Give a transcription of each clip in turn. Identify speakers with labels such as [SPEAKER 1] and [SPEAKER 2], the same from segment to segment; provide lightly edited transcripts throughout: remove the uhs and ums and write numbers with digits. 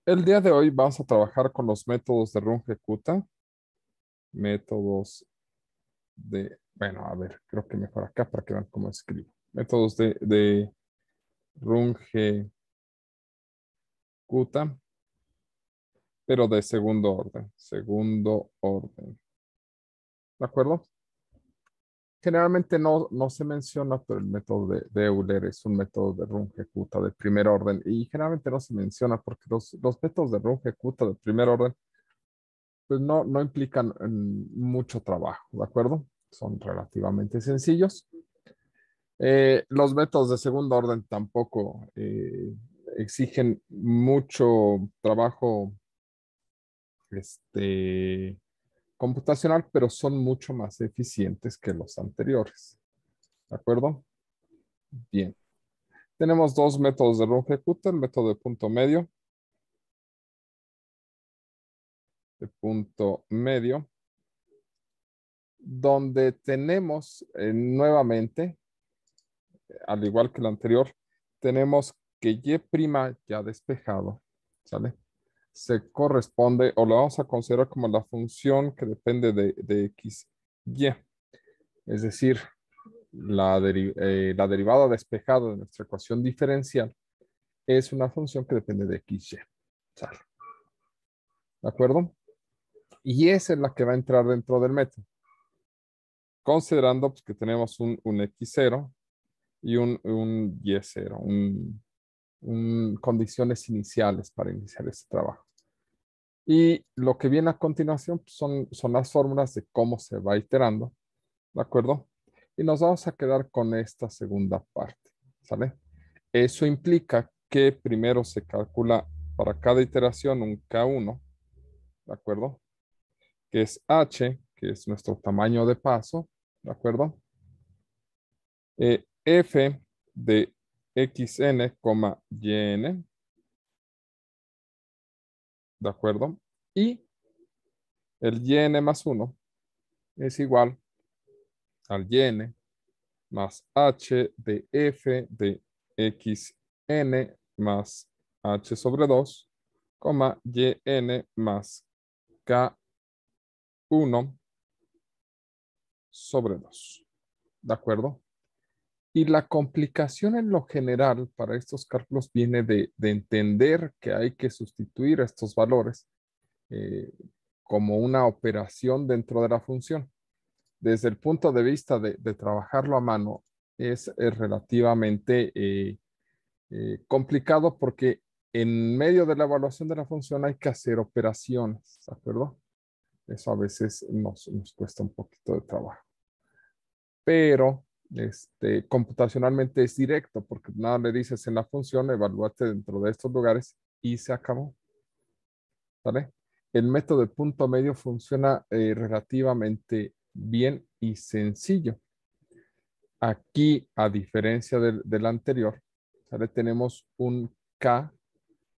[SPEAKER 1] El día de hoy vamos a trabajar con los métodos de Runge-Kutta. Métodos bueno, a ver, creo que mejor acá para que vean cómo escribo. Métodos de Runge-Kutta, pero de segundo orden. Segundo orden. ¿De acuerdo? Generalmente no se menciona, pero el método de Euler es un método de Runge-Kutta de primer orden. Y generalmente no se menciona porque los métodos de Runge-Kutta de primer orden pues no implican mucho trabajo, ¿de acuerdo? Son relativamente sencillos. Los métodos de segundo orden tampoco exigen mucho trabajo este, computacional, pero son mucho más eficientes que los anteriores, ¿de acuerdo? Bien. Tenemos dos métodos de Runge-Kutta, el método de punto medio, donde tenemos nuevamente al igual que el anterior, tenemos que Y' ya despejado, ¿sale? Se corresponde o lo vamos a considerar como la función que depende de x, y. Es decir, la derivada despejada de nuestra ecuación diferencial es una función que depende de x, y. ¿Sale? ¿De acuerdo? Y esa es la que va a entrar dentro del método. Considerando pues, que tenemos un x0 y un y0, condiciones iniciales para iniciar este trabajo. Y lo que viene a continuación pues, son las fórmulas de cómo se va iterando, ¿de acuerdo? Y nos vamos a quedar con esta segunda parte, ¿sale? Eso implica que primero se calcula para cada iteración un K1, ¿de acuerdo? Que es H, que es nuestro tamaño de paso, ¿de acuerdo? F de xn, yn, ¿de acuerdo? Y el yn más 1 es igual al yn más h de f de xn más h sobre 2, yn más k1 sobre 2. ¿De acuerdo? Y la complicación en lo general para estos cálculos viene de entender que hay que sustituir estos valores eh, como una operación dentro de la función. Desde el punto de vista de trabajarlo a mano, es relativamente complicado porque en medio de la evaluación de la función hay que hacer operaciones, ¿de acuerdo? Eso a veces nos cuesta un poquito de trabajo. Pero computacionalmente es directo porque nada le dices en la función, evalúate dentro de estos lugares y se acabó. ¿Vale? El método de punto medio funciona relativamente bien y sencillo. Aquí, a diferencia del anterior, ¿sale? Tenemos un K,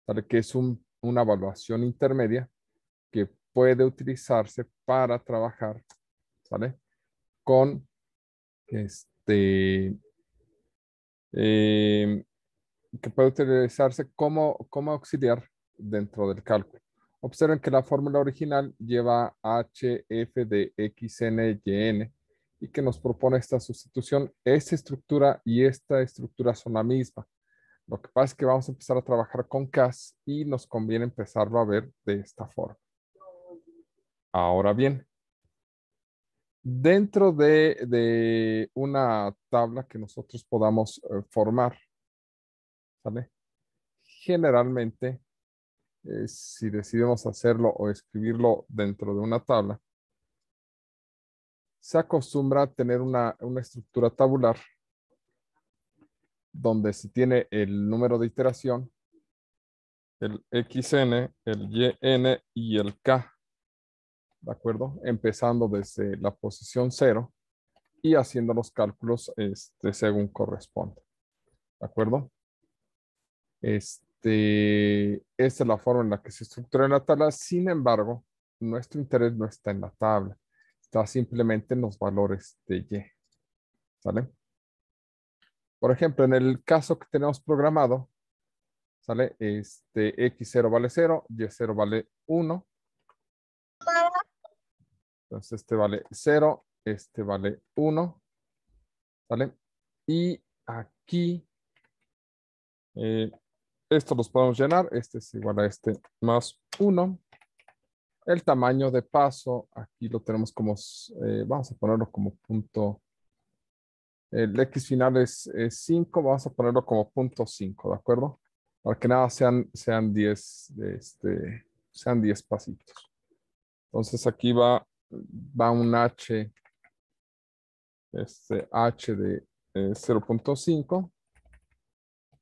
[SPEAKER 1] ¿sale? Que es una evaluación intermedia que puede utilizarse para trabajar, ¿sale? Con eh, que puede utilizarse como auxiliar dentro del cálculo. Observen que la fórmula original lleva HF de XN, YN y que nos propone esta sustitución. Esta estructura y esta estructura son la misma. Lo que pasa es que vamos a empezar a trabajar con CAS y nos conviene empezarlo a ver de esta forma. Ahora bien, dentro de una tabla que nosotros podamos formar, ¿sale? Generalmente, si decidimos hacerlo o escribirlo dentro de una tabla, se acostumbra a tener una estructura tabular donde se tiene el número de iteración, el XN, el YN y el K, ¿de acuerdo? Empezando desde la posición 0 y haciendo los cálculos según corresponde, ¿de acuerdo? Esta es la forma en la que se estructura la tabla. Sin embargo, nuestro interés no está en la tabla, está simplemente en los valores de Y, ¿sale? Por ejemplo, en el caso que tenemos programado, ¿sale? X0 vale 0, Y0 vale 1. Entonces este vale 0, este vale 1, ¿sale? Y aquí, esto los podemos llenar. Este es igual a este más 1. El tamaño de paso, aquí lo tenemos como, vamos a ponerlo como punto. El X final es 5, vamos a ponerlo como punto 5, ¿de acuerdo? Para que nada sean 10, sean 10 pasitos. Entonces aquí va un H, H de 0.5.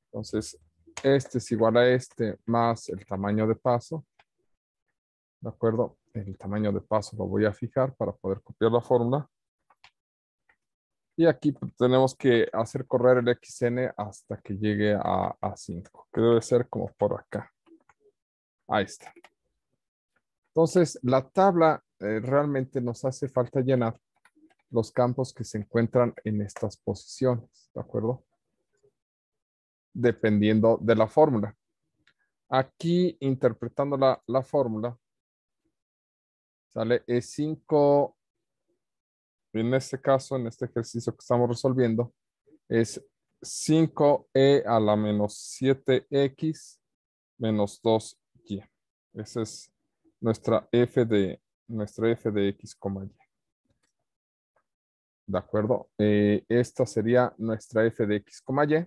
[SPEAKER 1] Entonces, este es igual a este más el tamaño de paso. ¿De acuerdo? El tamaño de paso lo voy a fijar para poder copiar la fórmula. Y aquí tenemos que hacer correr el XN hasta que llegue a 5, que debe ser como por acá. Ahí está. Entonces, la tabla realmente nos hace falta llenar los campos que se encuentran en estas posiciones, ¿de acuerdo? Dependiendo de la fórmula. Aquí, interpretando la fórmula, sale E5, en este caso, en este ejercicio que estamos resolviendo, es 5e a la menos 7x menos 2y. Esa es nuestra f de x, y. ¿De acuerdo? Esta sería nuestra f de x, y.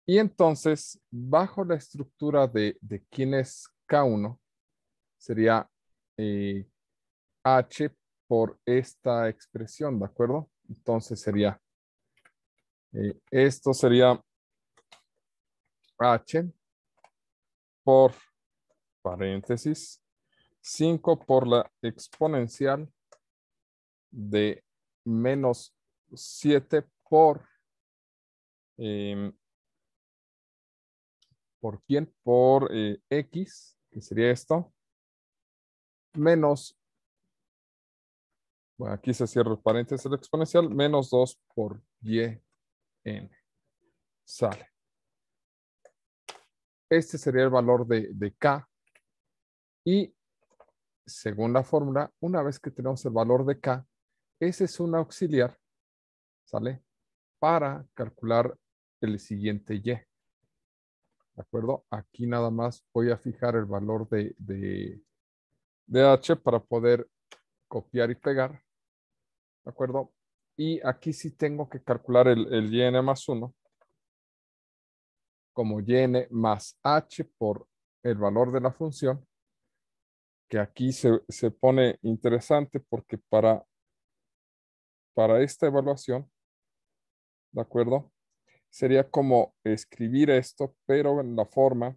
[SPEAKER 1] Y entonces, bajo la estructura de quién es K1, sería H por esta expresión, ¿de acuerdo? Entonces sería, esto sería H por paréntesis, 5 por la exponencial de menos 7 ¿por quién? Por X, que sería esto, menos, bueno, aquí se cierra el paréntesis del exponencial, menos 2 por Y n. Sale. Este sería el valor de K. Y según la fórmula, una vez que tenemos el valor de K, ese es un auxiliar, ¿sale? Para calcular el siguiente Y. ¿De acuerdo? Aquí nada más voy a fijar el valor de H para poder copiar y pegar. ¿De acuerdo? Y aquí sí tengo que calcular el yn más 1 como yn más h por el valor de la función, que aquí se pone interesante porque para esta evaluación, ¿de acuerdo? Sería como escribir esto, pero en la forma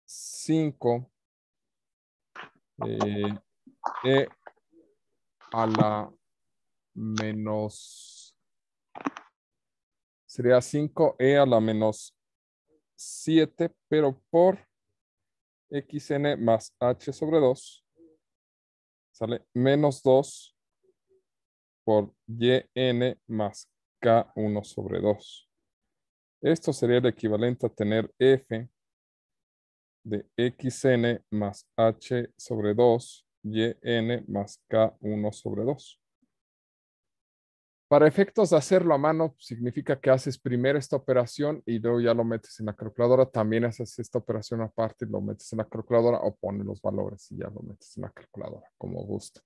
[SPEAKER 1] 5 e a la menos, sería 5e a la menos 7, pero por xn más h sobre 2, sale menos 2 por yn más k1 sobre 2. Esto sería el equivalente a tener f de xn más h sobre 2, yn más k1 sobre 2. Para efectos de hacerlo a mano, significa que haces primero esta operación y luego ya lo metes en la calculadora. También haces esta operación aparte y lo metes en la calculadora o pones los valores y ya lo metes en la calculadora, como gusta.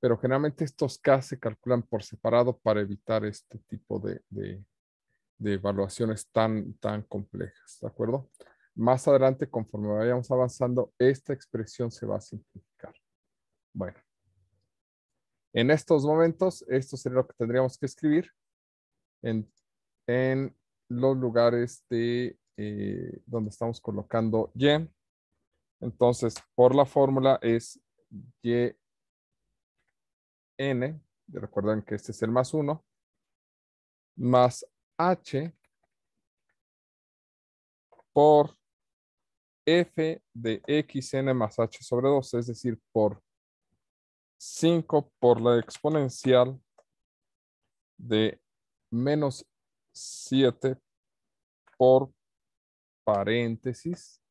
[SPEAKER 1] Pero generalmente estos K se calculan por separado para evitar este tipo de evaluaciones tan complejas, ¿de acuerdo? Más adelante, conforme vayamos avanzando, esta expresión se va a simplificar. Bueno. En estos momentos, esto sería lo que tendríamos que escribir en los lugares de donde estamos colocando Y. Entonces, por la fórmula es Y n, recuerden que este es el más 1, más H por F de xn más H sobre 2, es decir, por 5 por la exponencial de menos 7 por paréntesis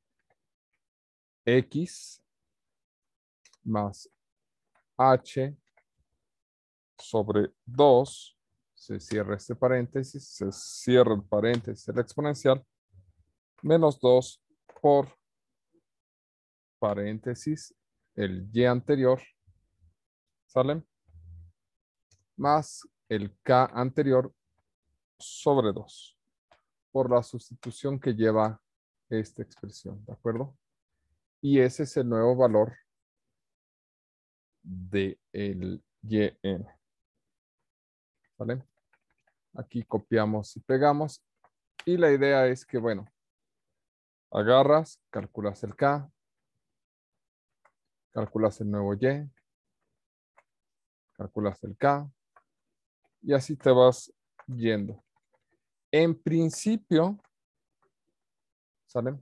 [SPEAKER 1] X más H sobre 2, se cierra este paréntesis, se cierra el paréntesis el exponencial, menos 2 por paréntesis el y anterior, ¿sale? Más el k anterior sobre 2, por la sustitución que lleva esta expresión, ¿de acuerdo? Y ese es el nuevo valor de el yn, ¿vale? Aquí copiamos y pegamos. Y la idea es que, bueno, agarras, calculas el k, calculas el nuevo y, calculas el k, y así te vas yendo. En principio, ¿sale?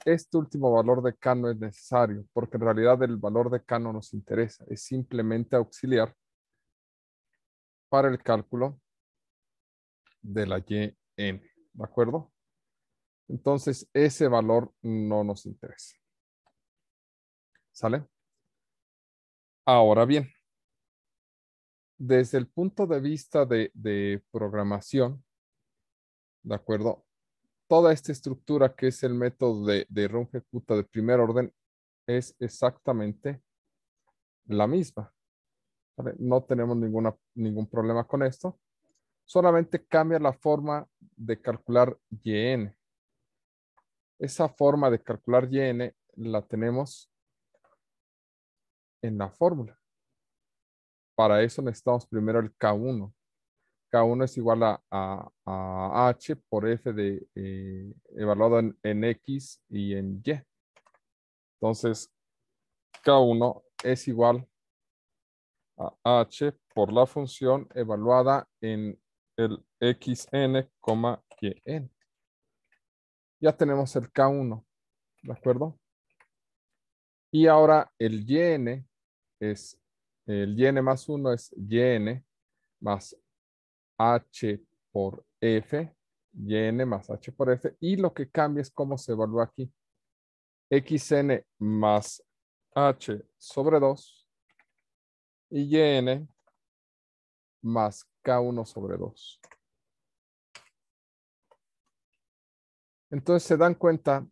[SPEAKER 1] Este último valor de k no es necesario, porque en realidad el valor de k no nos interesa, es simplemente auxiliar para el cálculo de la yn, ¿de acuerdo? Entonces, ese valor no nos interesa. ¿Sale? Ahora bien, desde el punto de vista de programación, ¿de acuerdo? Toda esta estructura que es el método de run ejecuta de primer orden es exactamente la misma. ¿Vale? No tenemos ningún problema con esto. Solamente cambia la forma de calcular yn. Esa forma de calcular yn la tenemos en la fórmula. Para eso necesitamos primero el K1. K1 es igual a H por F evaluado en X y en Y. Entonces, K1 es igual a H por la función evaluada en el xn, yn. Ya tenemos el K1, ¿de acuerdo? Y ahora el yn es, el yn más 1 es yn más H por F, yn más H por F, y lo que cambia es cómo se evalúa aquí. Xn más H sobre 2 y yn más K1 sobre 2. Entonces se dan cuenta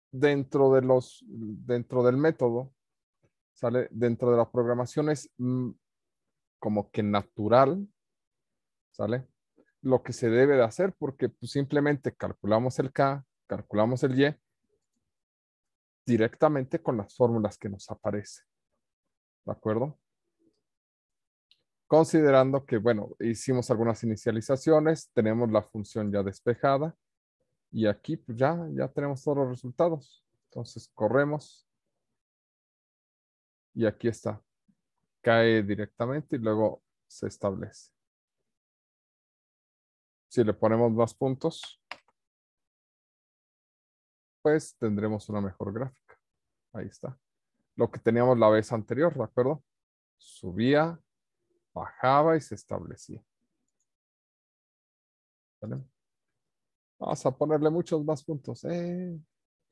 [SPEAKER 1] dentro del método, ¿sale? Dentro de la programación es como que natural, ¿sale? Lo que se debe de hacer porque pues, simplemente calculamos el K, calculamos el Y directamente con las fórmulas que nos aparecen. ¿De acuerdo? Considerando que, bueno, hicimos algunas inicializaciones, tenemos la función ya despejada y aquí pues ya tenemos todos los resultados. Entonces corremos y aquí está. Cae directamente y luego se establece. Si le ponemos más puntos, pues tendremos una mejor gráfica. Ahí está. Lo que teníamos la vez anterior, ¿de acuerdo? Subía, bajaba y se establecía. ¿Vale? Vamos a ponerle muchos más puntos,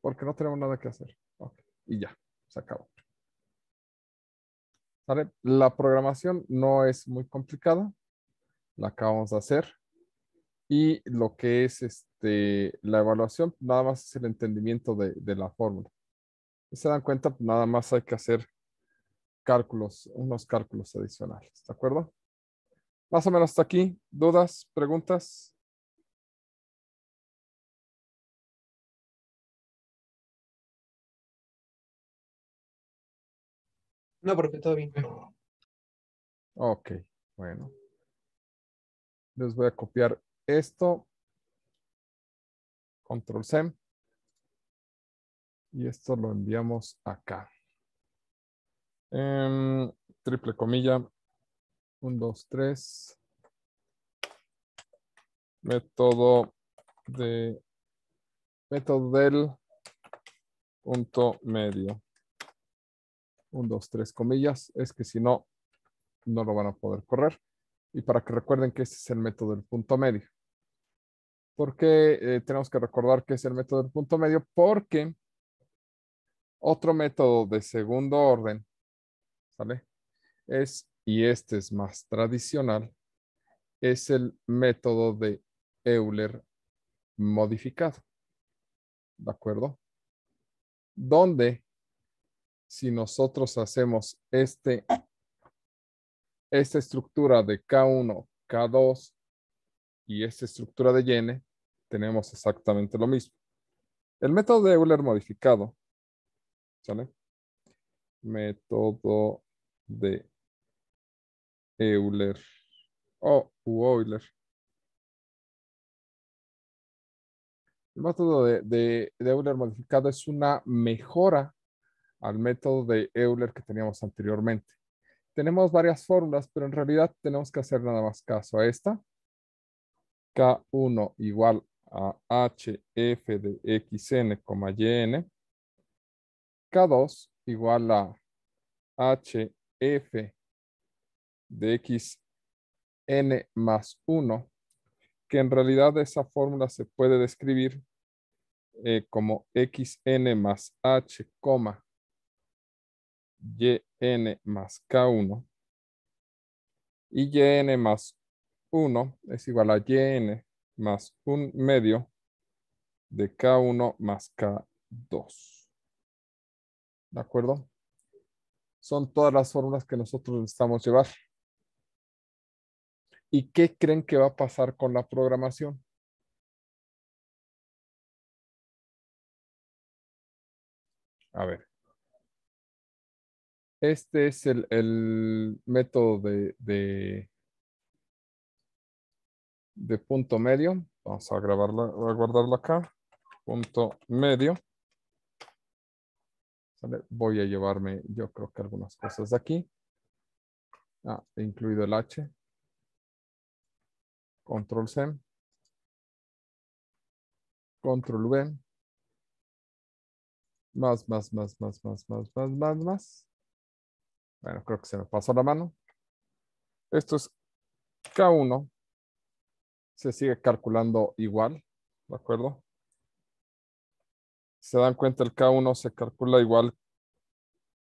[SPEAKER 1] porque no tenemos nada que hacer. Okay. Y ya, se acabó. ¿Vale? La programación no es muy complicada. La acabamos de hacer. Y lo que es la evaluación, nada más es el entendimiento de la fórmula. Si se dan cuenta, nada más hay que hacer cálculos, unos cálculos adicionales. ¿De acuerdo? Más o menos hasta aquí. ¿Dudas? ¿Preguntas?
[SPEAKER 2] No, profe, todo bien.
[SPEAKER 1] Ok, bueno. Les voy a copiar esto. Control C. Y esto lo enviamos acá. Triple comilla. 1, 2, 3. Método del punto medio. 1, 2, 3 comillas. Es que si no, no lo van a poder correr. Y para que recuerden que este es el método del punto medio. ¿Por qué tenemos que recordar que es el método del punto medio? Porque otro método de segundo orden, ¿sale? Y este es más tradicional, es el método de Euler modificado. ¿De acuerdo? Donde si nosotros hacemos esta estructura de K1, K2 y esta estructura de N, tenemos exactamente lo mismo. El método de Euler modificado, ¿sale? Método de Euler Euler. El método de Euler modificado es una mejora al método de Euler que teníamos anteriormente. Tenemos varias fórmulas, pero en realidad tenemos que hacer nada más caso a esta. K1 igual a HF de XN, YN. K2 igual a HF de XN más 1, que en realidad esa fórmula se puede describir como XN más H, YN más K1. Y YN más 1 es igual a YN más 1 medio de K1 más K2. ¿De acuerdo? Son todas las fórmulas que nosotros necesitamos llevar. ¿Y qué creen que va a pasar con la programación? A ver. Este es el método de punto medio. Vamos a grabarla, a guardarla acá. Punto medio. ¿Sale? Voy a llevarme, yo creo que algunas cosas de aquí. Incluido el H. Control C. Control V. Más. Bueno, creo que se me pasó la mano. Esto es K1. Se sigue calculando igual. ¿De acuerdo? Se dan cuenta, el K1 se calcula igual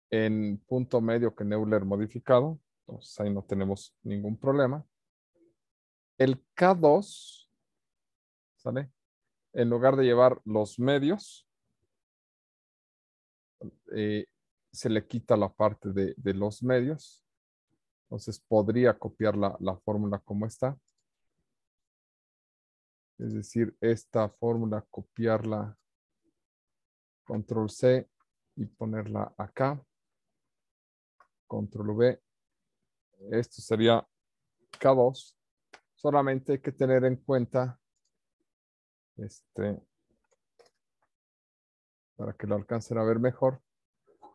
[SPEAKER 1] en punto medio que en Euler modificado. Entonces ahí no tenemos ningún problema. El K2, ¿sale? En lugar de llevar los medios, se le quita la parte de los medios. Entonces podría copiar la fórmula como está. Es decir, esta fórmula, copiarla, control C y ponerla acá. Control V. Esto sería K2. Solamente hay que tener en cuenta, para que lo alcancen a ver mejor,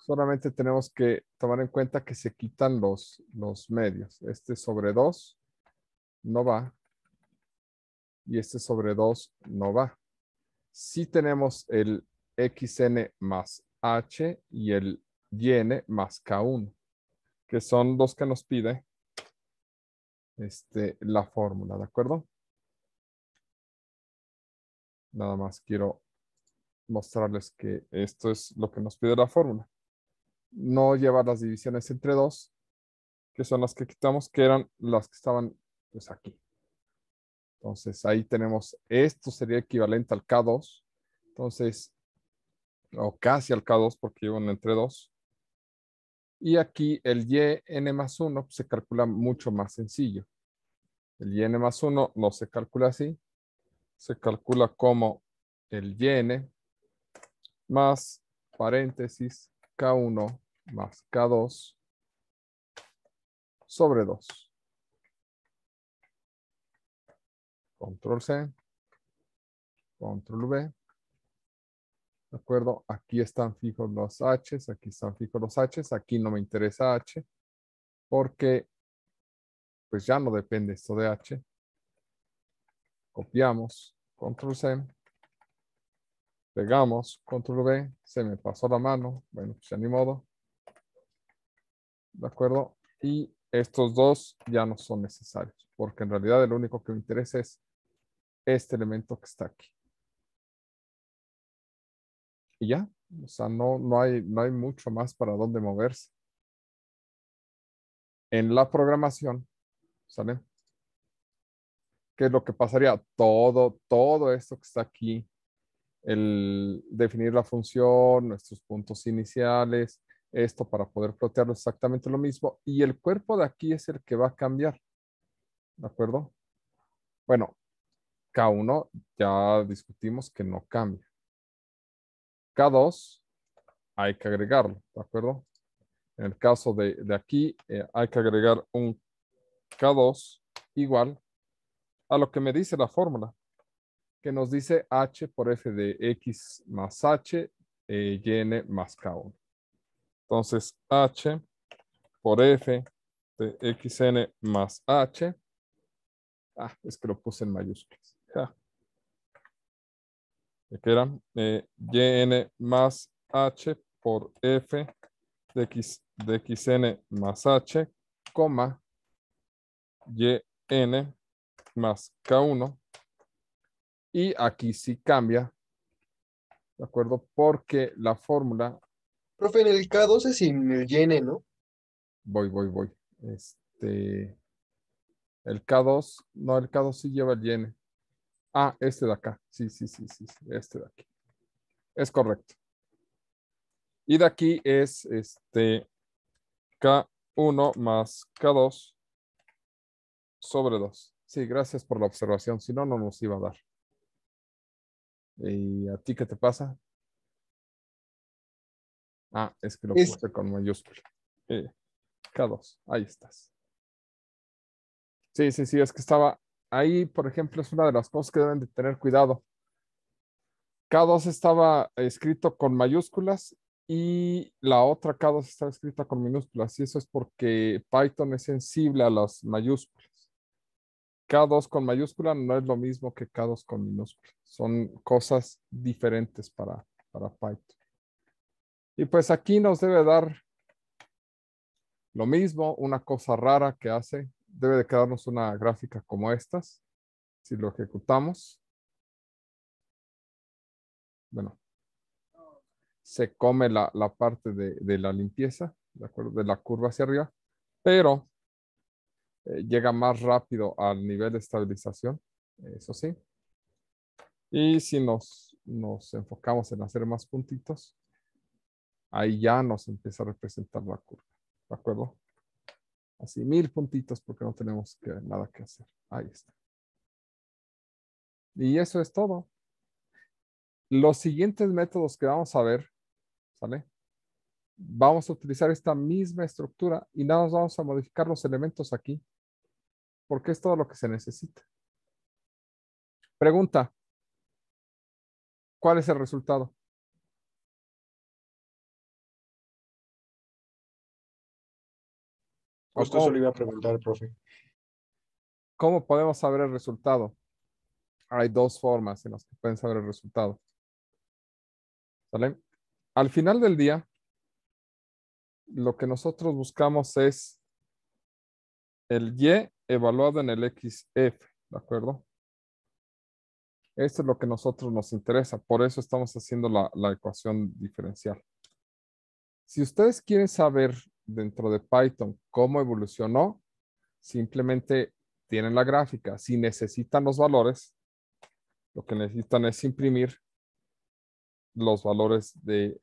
[SPEAKER 1] solamente tenemos que tomar en cuenta que se quitan los medios. Este sobre 2 no va. Y este sobre 2 no va. Si tenemos el XN más H y el YN más K1, que son los que nos pide la fórmula, ¿de acuerdo? Nada más quiero mostrarles que esto es lo que nos pide la fórmula. No lleva las divisiones entre 2, que son las que quitamos, que eran las que estaban pues aquí. Entonces ahí tenemos, esto sería equivalente al K2. Entonces, o casi al K2 porque llevan entre 2. Y aquí el YN más 1 se calcula mucho más sencillo. El YN más 1 no se calcula así. Se calcula como el YN más paréntesis K1 más K2 sobre 2. Control C. Control V. ¿De acuerdo? Aquí están fijos los H's. Aquí están fijos los H's. Aquí no me interesa H. Porque pues ya no depende esto de H. Copiamos. Control C. Pegamos. Control V. Se me pasó la mano. Bueno, pues ya ni modo. ¿De acuerdo? Y Estos dos ya no son necesarios, porque en realidad el único que me interesa es este elemento que está aquí. Y ya, o sea, no hay mucho más para dónde moverse. En la programación, ¿sale? ¿Qué es lo que pasaría? Todo esto que está aquí, el definir la función, nuestros puntos iniciales, esto para poder plotearlo exactamente lo mismo. Y el cuerpo de aquí es el que va a cambiar, ¿de acuerdo? Bueno, K1 ya discutimos que no cambia. K2 hay que agregarlo, ¿de acuerdo? En el caso de aquí, hay que agregar un K2 igual a lo que me dice la fórmula, que nos dice H por F de X más H, YN más K1. Entonces, H por F de XN más H. Es que lo puse en mayúsculas. Que era YN más H por F de XN más H, coma, YN más K1. Y aquí sí cambia, ¿de acuerdo? Porque la fórmula,
[SPEAKER 2] Profe, en el K12 sin el YN, ¿no?
[SPEAKER 1] voy. El K2, no, el K2 sí lleva el YN. Este de acá. Sí, este de aquí. Es correcto. Y de aquí es K1 más K2 sobre 2. Sí, gracias por la observación. Si no, no nos iba a dar. ¿Y a ti qué te pasa? Es que lo
[SPEAKER 2] Es,
[SPEAKER 1] puse con mayúscula. K2, ahí estás. Sí, es que estaba ahí, por ejemplo, es una de las cosas que deben de tener cuidado. K2 estaba escrito con mayúsculas y la otra K2 estaba escrita con minúsculas. Y eso es porque Python es sensible a las mayúsculas. K2 con mayúscula no es lo mismo que K2 con minúscula. Son cosas diferentes para Python. Y pues aquí nos debe dar lo mismo, una cosa rara que hace. Debe de quedarnos una gráfica como estas. Si lo ejecutamos, bueno, se come la parte de la limpieza, ¿de acuerdo? De la curva hacia arriba, pero llega más rápido al nivel de estabilización, eso sí. Y si nos enfocamos en hacer más puntitos, ahí ya nos empieza a representar la curva, ¿de acuerdo? Así, 1000 puntitos porque no tenemos nada que hacer. Ahí está. Y eso es todo. Los siguientes métodos que vamos a ver, ¿sale? Vamos a utilizar esta misma estructura y nada más vamos a modificar los elementos aquí, porque es todo lo que se necesita. Pregunta, ¿cuál es el resultado? ¿O
[SPEAKER 2] justo eso le iba a preguntar, profe.
[SPEAKER 1] cómo podemos saber el resultado? Hay dos formas en las que pueden saber el resultado. ¿Sale? Al final del día, lo que nosotros buscamos es el Y evaluado en el XF, ¿de acuerdo? Esto es lo que a nosotros nos interesa, por eso estamos haciendo la ecuación diferencial. Si ustedes quieren saber dentro de Python cómo evolucionó, simplemente tienen la gráfica. Si necesitan los valores, lo que necesitan es imprimir los valores de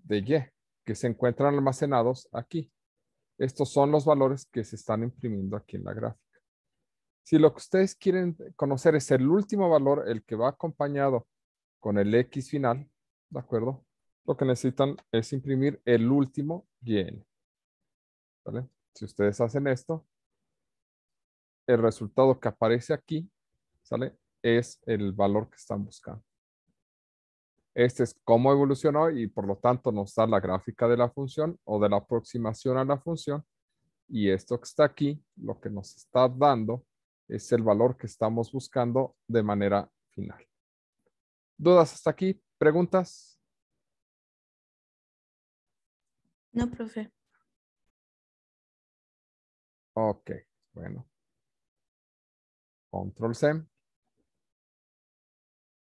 [SPEAKER 1] Y que se encuentran almacenados aquí. Estos son los valores que se están imprimiendo aquí en la gráfica. Si lo que ustedes quieren conocer es el último valor, el que va acompañado con el X final, ¿de acuerdo? Lo que necesitan es imprimir el último YN. ¿Vale? Si ustedes hacen esto, el resultado que aparece aquí, ¿sale? Es el valor que están buscando. Este es cómo evolucionó y por lo tanto nos da la gráfica de la función o de la aproximación a la función. Y esto que está aquí, lo que nos está dando es el valor que estamos buscando de manera final. ¿Dudas hasta aquí? ¿Preguntas?
[SPEAKER 3] No, profe.
[SPEAKER 1] Ok, bueno. Control C.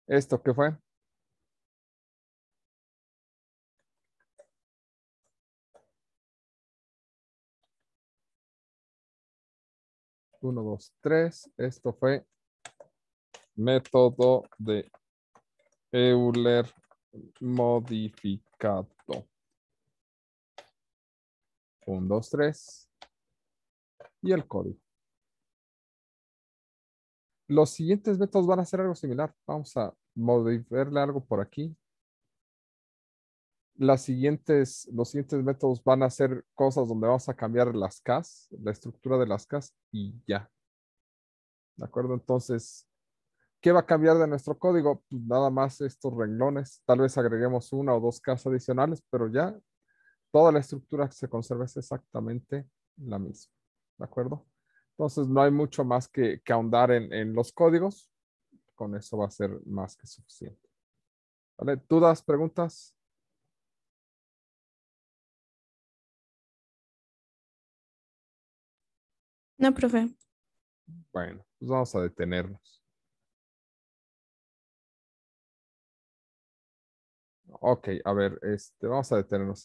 [SPEAKER 1] ¿Esto qué fue? Uno, dos, tres. Esto fue método de Euler modificado. 1, 2, 3. Y el código. Los siguientes métodos van a ser algo similar. Vamos a modificarle algo por aquí. Los siguientes métodos van a ser cosas donde vamos a cambiar las Ks, la estructura de las Ks y ya. ¿De acuerdo? Entonces, ¿qué va a cambiar de nuestro código? Pues nada más estos renglones. Tal vez agreguemos una o dos Ks adicionales, pero ya toda la estructura que se conserva es exactamente la misma. ¿De acuerdo? Entonces, no hay mucho más que ahondar en los códigos. Con eso va a ser más que suficiente. ¿Vale? ¿Dudas, preguntas?
[SPEAKER 3] No, profe.
[SPEAKER 1] Bueno, pues vamos a detenernos. Ok, a ver, vamos a detenernos.